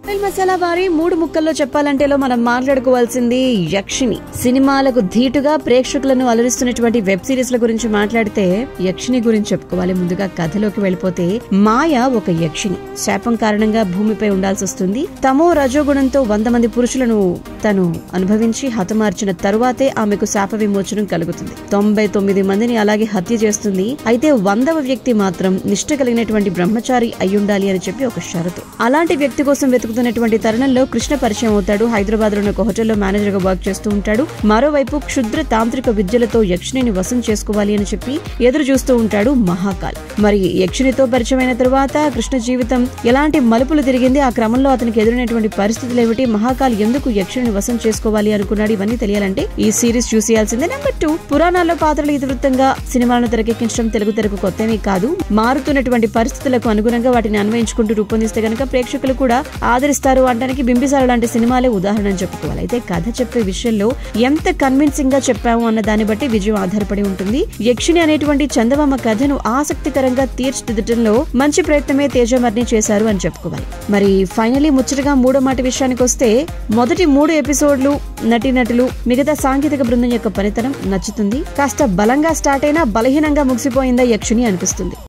మసాలా వారి 3 ముక్కల్లో చెప్పాలంటేలో మనం మాట్లాడుకోవాల్సింది యక్షిని. సినిమాలకు ధీటుగా ప్రేక్షకులను అలరిస్తున్నటువంటి వెబ్ సిరీస్ల గురించి మాట్లాడితే యక్షిని గురించి చెప్పుకోవాలి. ముందుగా కథలోకి వెళ్లిపోతే మాయ ఒక యక్షిని. శాపం కారణంగా భూమిపై ఉండాల్సి వస్తుంది. తమో రజోగుణంతో 100 మంది పురుషులను తను అనుభవించి హతమార్చిన తరువాతే ఆమెకు శాప విమోచనం కలుగుతుంది. 99 మందిని అలాగే హత్య చేస్తుంది. అయితే 100వ వ్యక్తి మాత్రం నిష్ఠ కలిగినటువంటి బ్రహ్మచారి అయ్యుండాలి అని చెప్పి ఒక షరతు. అలాంటి వ్యక్తి కోసం వెతుకుతున్నటువంటి తరుణంలో కృష్ణ పరిచయం అవుతాడు. హైదరాబాద్ లోని ఒక హోటల్లో మేనేజర్ గా వర్క్ చేస్తూ ఉంటాడు. మరోవైపు క్షుద్ర తాంత్రిక విద్యలతో యక్షిణిని వశం చేసుకోవాలి అని చెప్పి ఎదురు చూస్తూ ఉంటాడు మహాకాల్. మరి యక్షిణితో పరిచయమైన తరువాత కృష్ణ జీవితం ఎలాంటి మలుపులు తిరిగింది, ఆ క్రమంలో అతనికి ఎదురైనటువంటి పరిస్థితులు ఏమిటి, మహాకాల్ ఎందుకు యక్షిణిని వశం చేసుకోవాలి అనుకున్నాడు, ఇవన్నీ తెలియాలంటే ఈ సిరీస్ చూసేయాల్సిందే. నెంబర్ 2, పురాణాల్లో పాత్రలు ఇతివృత్తంగా సినిమాలను తెరకెక్కించడం తెలుగు తెరకు కొత్తమీ కాదు. మారుతున్నటువంటి పరిస్థితులకు అనుగుణంగా వాటిని అన్వయించుకుంటూ రూపొందిస్తే గనక ప్రేక్షకులు కూడా ఆదరిస్తారు అనడానికి బింబిసార లాంటి సినిమాలే ఉదాహరణ చెప్పుకోవాలి. అయితే కథ చెప్పే విషయంలో ఎంత కన్విన్సింగ్ గా చెప్పాము అన్న దాన్ని బట్టి విజయం ఆధారపడి ఉంటుంది. యక్షిణి అనేటువంటి చందమామ కథను ఆసక్తికరంగా తీర్చిదిద్దడంలో మంచి ప్రయత్నమే తేజమర్ని చేశారు అని చెప్పుకోవాలి. మరి ఫైనలీ ముచ్చటగా 3వ మాట విషయానికి వస్తే మొదటి 3 ఎపిసోడ్లు నటీనటులు మిగతా సాంకేతిక బృందం యొక్క పనితనం నచ్చుతుంది. కాస్త బలంగా స్టార్ట్ అయినా బలహీనంగా ముగిసిపోయిందా యక్షిణి అనిపిస్తుంది.